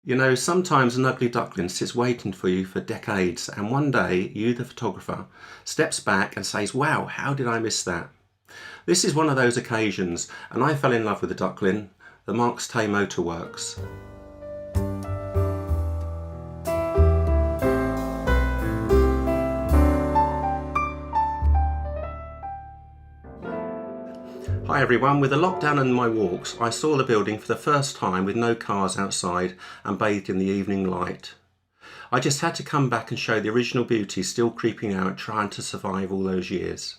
You know, sometimes an ugly duckling sits waiting for you for decades, and one day you, the photographer, steps back and says, "Wow, how did I miss that?" This is one of those occasions, and I fell in love with the duckling, the Marks Tay Motorworks. Hi everyone, with the lockdown and my walks, I saw the building for the first time with no cars outside and bathed in the evening light. I just had to come back and show the original beauty still creeping out, trying to survive all those years.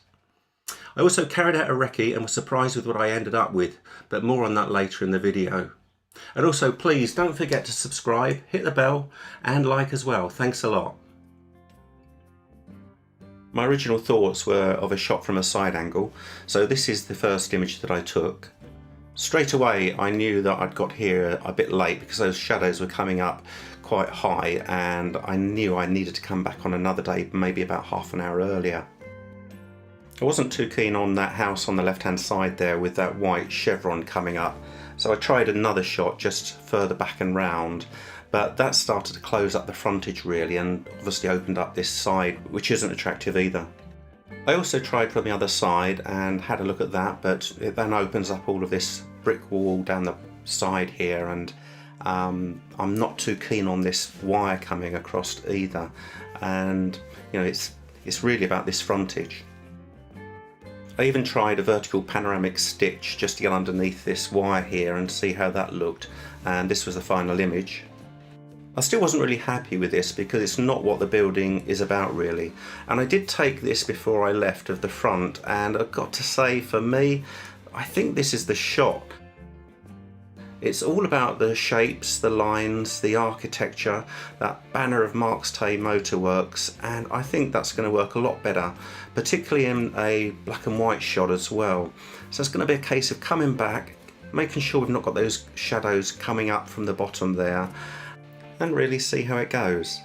I also carried out a recce and was surprised with what I ended up with, but more on that later in the video. And also please don't forget to subscribe, hit the bell and like as well, thanks a lot. My original thoughts were of a shot from a side angle, so this is the first image that I took. Straight away I knew that I'd got here a bit late because those shadows were coming up quite high, and I knew I needed to come back on another day, maybe about half an hour earlier. I wasn't too keen on that house on the left hand side there with that white chevron coming up, so I tried another shot just further back and round. But that started to close up the frontage really, and obviously opened up this side, which isn't attractive either. I also tried from the other side and had a look at that, but it then opens up all of this brick wall down the side here, and I'm not too keen on this wire coming across either. And you know, it's really about this frontage. I even tried a vertical panoramic stitch just to get underneath this wire here and see how that looked, and this was the final image. I still wasn't really happy with this because it's not what the building is about really, and I did take this before I left of the front, and I've got to say, for me, I think this is the shot. It's all about the shapes, the lines, the architecture, that banner of Marks Tay Motorworks, and I think that's going to work a lot better, particularly in a black and white shot as well. So it's going to be a case of coming back, making sure we've not got those shadows coming up from the bottom there, and really see how it goes.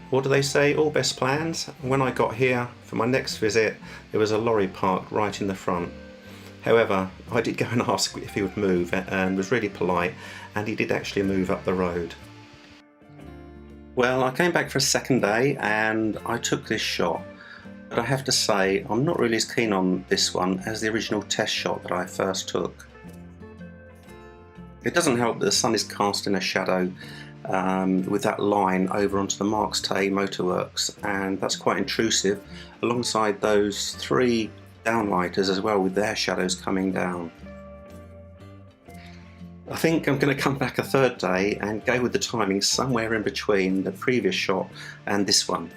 What do they say? All best plans? When I got here for my next visit, there was a lorry parked right in the front. However, I did go and ask if he would move and was really polite, and he did actually move up the road. Well, I came back for a second day and I took this shot, but I have to say I'm not really as keen on this one as the original test shot that I first took. It doesn't help that the sun is casting a shadow with that line over onto the Marks Tay Motorworks, and that's quite intrusive, alongside those three downlighters as well with their shadows coming down. I think I'm going to come back a third day and go with the timing somewhere in between the previous shot and this one.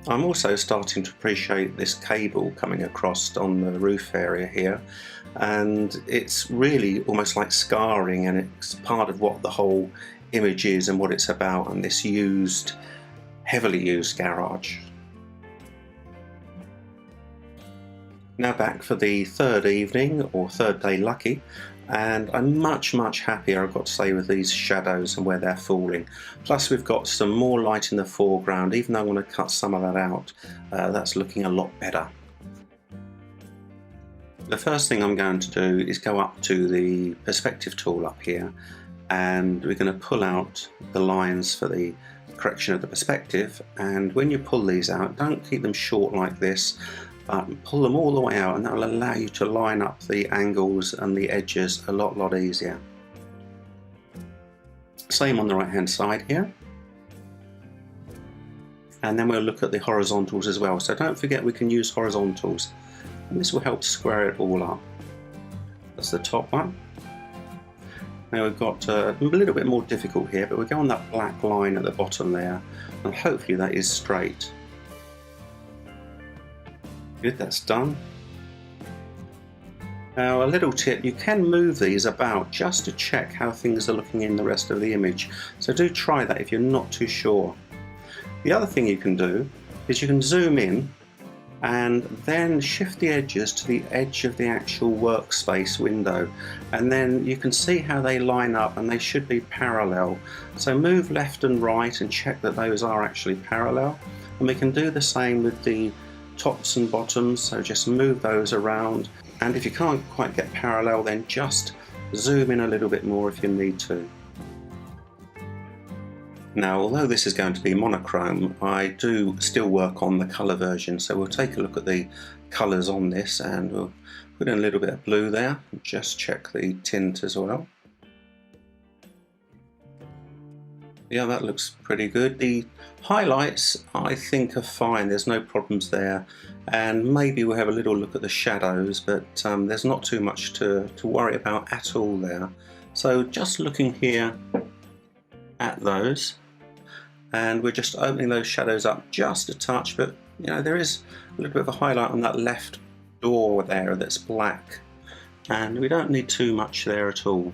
I'm also starting to appreciate this cable coming across on the roof area here, and it's really almost like scarring, and it's part of what the whole image is and what it's about, and this heavily used garage. Now back for the third evening, or third day lucky, and I'm much happier, I've got to say, with these shadows and where they're falling. Plus we've got some more light in the foreground, even though I want to cut some of that out. That's looking a lot better. The first thing I'm going to do is go up to the perspective tool up here, and we're going to pull out the lines for the correction of the perspective. And when you pull these out, don't keep them short like this, but pull them all the way out, and that will allow you to line up the angles and the edges a lot easier. Same on the right hand side here. And then we'll look at the horizontals as well, so don't forget we can use horizontals, and this will help square it all up. That's the top one. Now we've got a little bit more difficult here, but we'll go on that black line at the bottom there, and hopefully that is straight. Good, that's done. Now a little tip, you can move these about just to check how things are looking in the rest of the image, so do try that if you're not too sure. The other thing you can do is you can zoom in and then shift the edges to the edge of the actual workspace window, and then you can see how they line up, and they should be parallel. So move left and right and check that those are actually parallel, and we can do the same with the tops and bottoms, so just move those around, and if you can't quite get parallel, then just zoom in a little bit more if you need to. Now, although this is going to be monochrome, I do still work on the colour version, so we'll take a look at the colours on this, and we'll put in a little bit of blue there, just check the tint as well. Yeah, that looks pretty good. The highlights I think are fine, there's no problems there, and maybe we'll have a little look at the shadows, but there's not too much to worry about at all there. So just looking here at those, and we're just opening those shadows up just a touch, but you know, there is a little bit of a highlight on that left door there that's black, and we don't need too much there at all.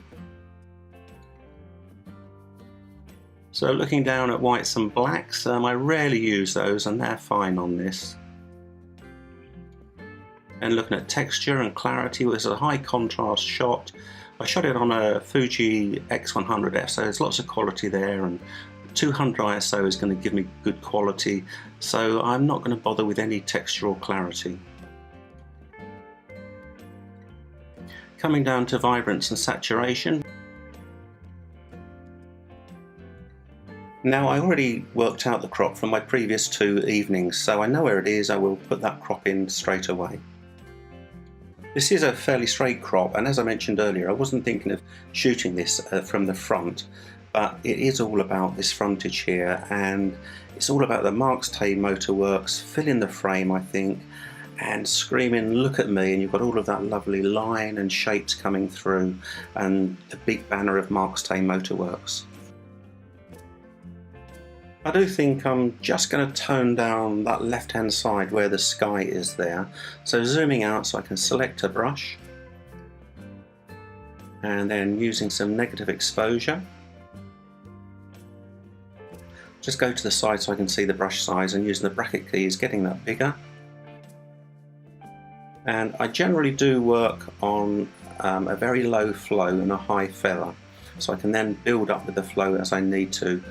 So looking down at whites and blacks, I rarely use those and they're fine on this. And looking at texture and clarity, well, this is a high contrast shot. I shot it on a Fuji X100F, so there's lots of quality there, and 200 ISO is going to give me good quality, so I'm not going to bother with any texture or clarity. Coming down to vibrance and saturation. Now, I already worked out the crop from my previous 2 evenings, so I know where it is. I will put that crop in straight away. This is a fairly straight crop, and as I mentioned earlier, I wasn't thinking of shooting this from the front, but it is all about this frontage here, and it's all about the Marks Tay Motorworks filling the frame, I think, and screaming, look at me, and you've got all of that lovely line and shapes coming through, and the big banner of Marks Tay Motorworks. I do think I'm just going to tone down that left hand side where the sky is there, so zooming out so I can select a brush, and then using some negative exposure, just go to the side so I can see the brush size, and using the bracket keys getting that bigger. And I generally do work on a very low flow and a high feather, so I can then build up with the flow as I need to.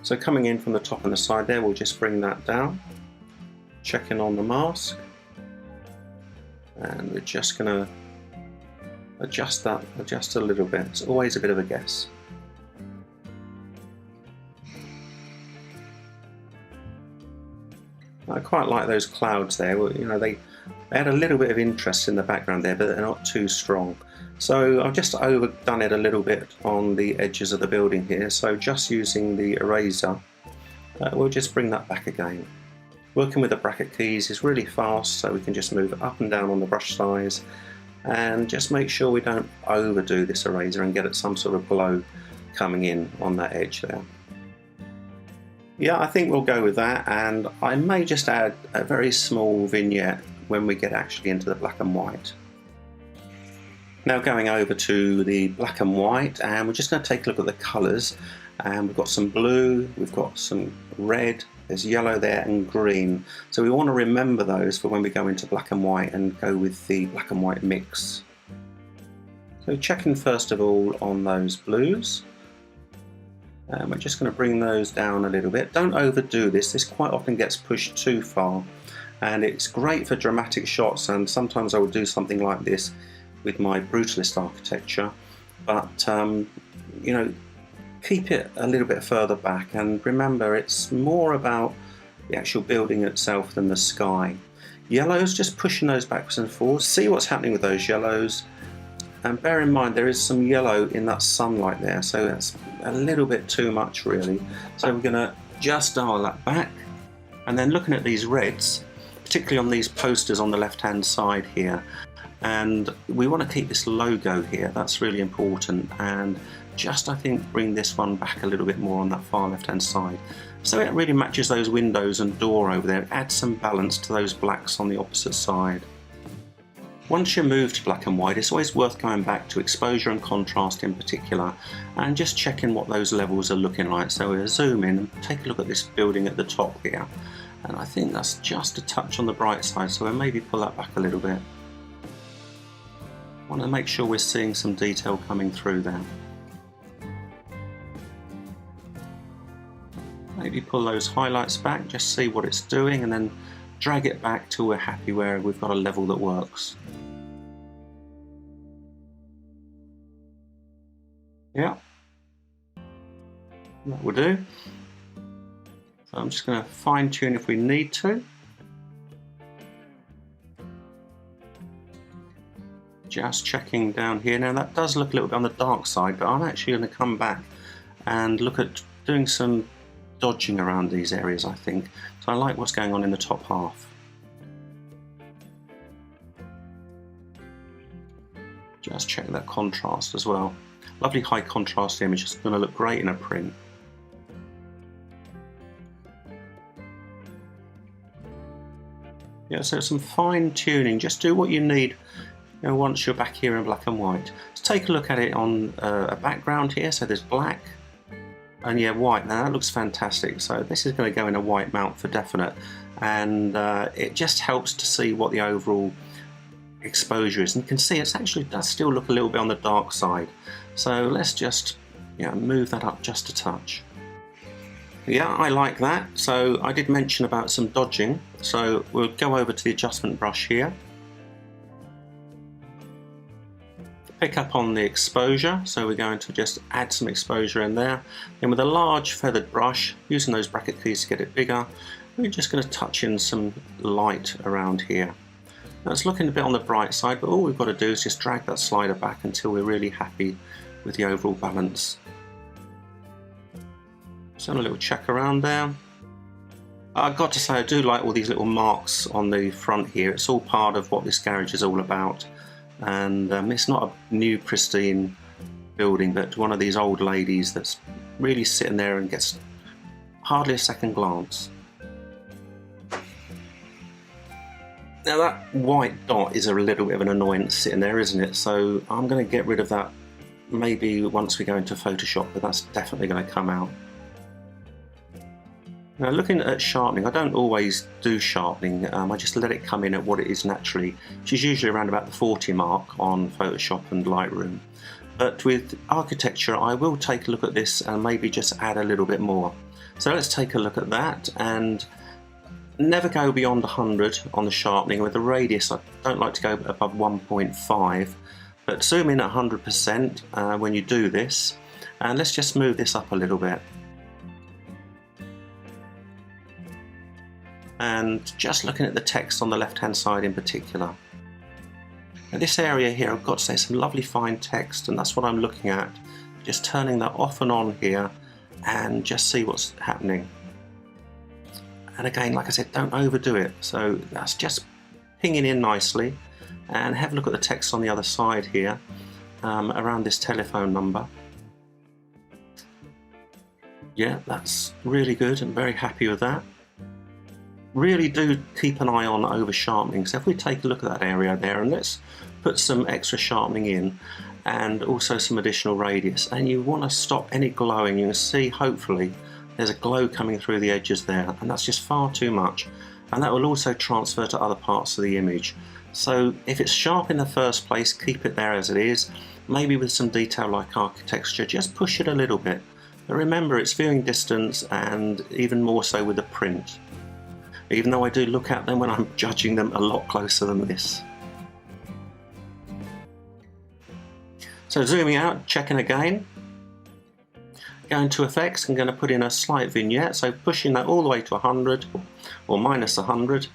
So coming in from the top and the side there, we'll just bring that down, checking on the mask, and we're just going to adjust that just a little bit. It's always a bit of a guess. I quite like those clouds there. You know, they had a little bit of interest in the background there, but they're not too strong. So I've just overdone it a little bit on the edges of the building here, so just using the eraser, we'll just bring that back again. Working with the bracket keys is really fast, so we can just move up and down on the brush size, and just make sure we don't overdo this eraser and get at some sort of glow coming in on that edge there. Yeah, I think we'll go with that, and I may just add a very small vignette when we get actually into the black and white. Now going over to the black and white, and we're just going to take a look at the colours, and we've got some blue, we've got some red, there's yellow there and green, so we want to remember those for when we go into black and white and go with the black and white mix. So checking first of all on those blues, and we're just going to bring those down a little bit. Don't overdo this, this quite often gets pushed too far, and it's great for dramatic shots, and sometimes I will do something like this with my brutalist architecture, but you know, keep it a little bit further back, and remember it's more about the actual building itself than the sky. Yellows, just pushing those backwards and forwards, see what's happening with those yellows, and bear in mind there is some yellow in that sunlight there, so that's a little bit too much really, so we're going to just dial that back. And then looking at these reds, particularly on these posters on the left hand side here, and we want to keep this logo here, that's really important, and just I think bring this one back a little bit more on that far left hand side, so it really matches those windows and door over there, adds some balance to those blacks on the opposite side. Once you move to black and white, it's always worth going back to exposure and contrast in particular, and just checking what those levels are looking like. So we'll zoom in and take a look at this building at the top here, and I think that's just a touch on the bright side, so we'll maybe pull that back a little bit. I want to make sure we're seeing some detail coming through there. Maybe pull those highlights back, just see what it's doing, and then drag it back till we're happy where we've got a level that works. Yeah, that will do. So I'm just going to fine tune if we need to. Just checking down here. Now that does look a little bit on the dark side, but I'm actually going to come back and look at doing some dodging around these areas, I think. So I like what's going on in the top half. Just check that contrast as well. Lovely high contrast image, it's going to look great in a print. Yeah, so some fine tuning, just do what you need, you know, once you're back here in black and white. Let's take a look at it on a background here. So there's black and yeah, white. Now that looks fantastic. So this is going to go in a white mount for definite, and it just helps to see what the overall exposure is. And you can see it actually does still look a little bit on the dark side. So let's just move that up just a touch. Yeah, I like that. So I did mention about some dodging. So we'll go over to the adjustment brush here. Pick up on the exposure, so we're going to just add some exposure in there. Then with a large feathered brush, using those bracket keys to get it bigger, we're just going to touch in some light around here. Now it's looking a bit on the bright side, but all we've got to do is just drag that slider back until we're really happy with the overall balance. So a little check around there. I've got to say, I do like all these little marks on the front here. It's all part of what this garage is all about. And it's not a new pristine building, but one of these old ladies that's really sitting there and gets hardly a second glance. Now that white dot is a little bit of an annoyance sitting there, isn't it? So I'm going to get rid of that maybe once we go into Photoshop, but that's definitely going to come out. Now looking at sharpening, I don't always do sharpening, I just let it come in at what it is naturally, which is usually around about the 40 mark on Photoshop and Lightroom. But with architecture I will take a look at this and maybe just add a little bit more. So let's take a look at that, and never go beyond 100 on the sharpening. With the radius I don't like to go above 1.5, but zoom in at 100% when you do this, and let's just move this up a little bit. And just looking at the text on the left hand side in particular. Now this area here, I've got to say, some lovely fine text, and that's what I'm looking at. Just turning that off and on here and just see what's happening. And again, like I said, don't overdo it. So that's just pinging in nicely. And have a look at the text on the other side here around this telephone number. Yeah, that's really good. I'm very happy with that. Really do keep an eye on over sharpening. So if we take a look at that area there, and let's put some extra sharpening in and also some additional radius, and you want to stop any glowing. You can see hopefully there's a glow coming through the edges there, and that's just far too much, and that will also transfer to other parts of the image. So if it's sharp in the first place, keep it there as it is. Maybe with some detail like architecture, just push it a little bit, but remember it's viewing distance, and even more so with the print. Even though I do look at them when I'm judging them a lot closer than this. So zooming out, checking again. Going to effects, I'm going to put in a slight vignette, so pushing that all the way to 100 or minus 100,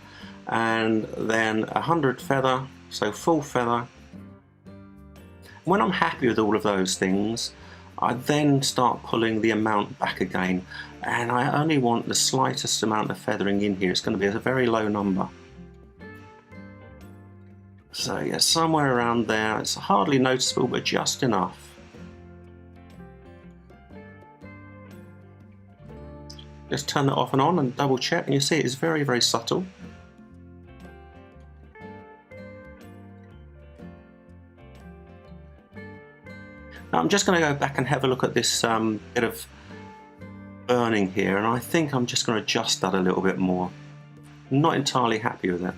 and then 100 feather, so full feather. When I'm happy with all of those things, I then start pulling the amount back again, and I only want the slightest amount of feathering in here. It's going to be a very low number. So yeah, somewhere around there. It's hardly noticeable, but just enough. Just turn that off and on and double check, and you see it's very, very subtle. Now I'm just going to go back and have a look at this bit of burning here, and I think I'm just going to adjust that a little bit more. I'm not entirely happy with it.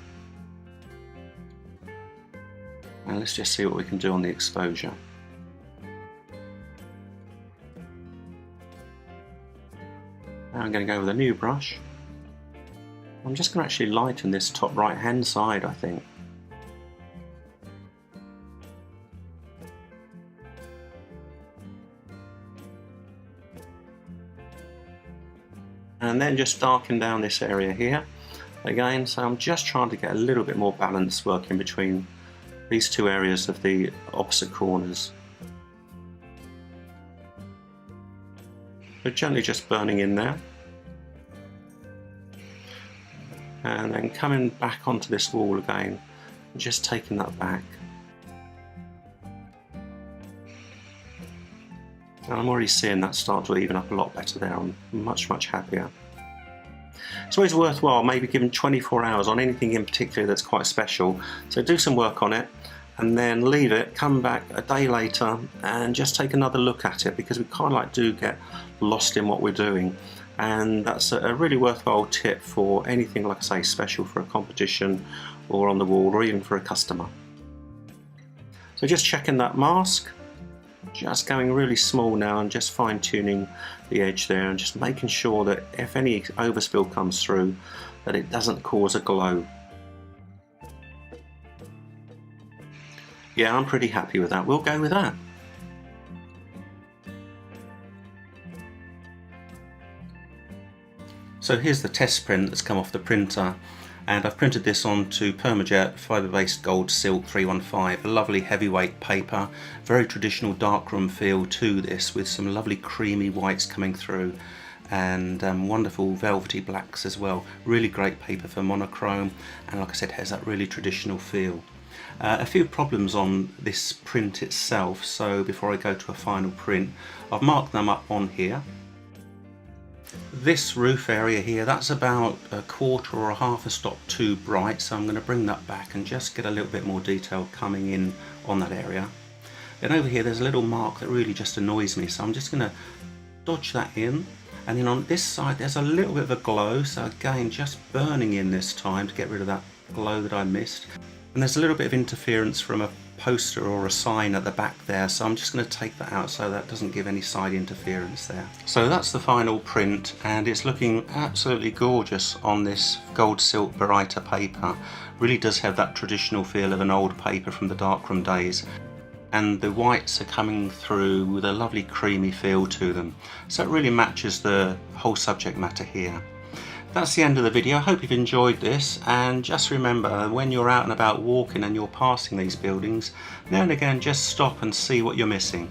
And let's just see what we can do on the exposure. Now I'm going to go with a new brush. I'm just going to actually lighten this top right hand side, I think. And then just darken down this area here again, so I'm just trying to get a little bit more balance working between these two areas of the opposite corners. So gently just burning in there, and then coming back onto this wall again and just taking that back. And I'm already seeing that start to even up a lot better there. I'm much happier. It's always worthwhile maybe giving 24 hours on anything in particular that's quite special. So do some work on it and then leave it, come back a day later and just take another look at it, because we kind of like do get lost in what we're doing. And that's a really worthwhile tip for anything, like I say, special for a competition or on the wall or even for a customer. So just checking that mask, just going really small now and just fine tuning the edge there and just making sure that if any overspill comes through that it doesn't cause a glow. Yeah, I'm pretty happy with that. We'll go with that. So here's the test print that's come off the printer, and I've printed this onto PermaJet fibre-based gold silk 315, a lovely heavyweight paper, very traditional darkroom feel to this with some lovely creamy whites coming through and wonderful velvety blacks as well. Really great paper for monochrome, and like I said, has that really traditional feel. A few problems on this print itself, so before I go to a final print, I've marked them up on here. This roof area here, that's about a quarter or a half a stop too bright, so I'm going to bring that back and just get a little bit more detail coming in on that area. Then over here there's a little mark that really just annoys me, so I'm just going to dodge that in. And then on this side there's a little bit of a glow, so again just burning in this time to get rid of that glow that I missed. And there's a little bit of interference from a poster or a sign at the back there, so I'm just going to take that out so that doesn't give any side interference there. So that's the final print, and it's looking absolutely gorgeous on this gold silk Barita paper. Really does have that traditional feel of an old paper from the darkroom days, and the whites are coming through with a lovely creamy feel to them, so it really matches the whole subject matter here. That's the end of the video. I hope you've enjoyed this, and just remember, when you're out and about walking and you're passing these buildings, now and again just stop and see what you're missing.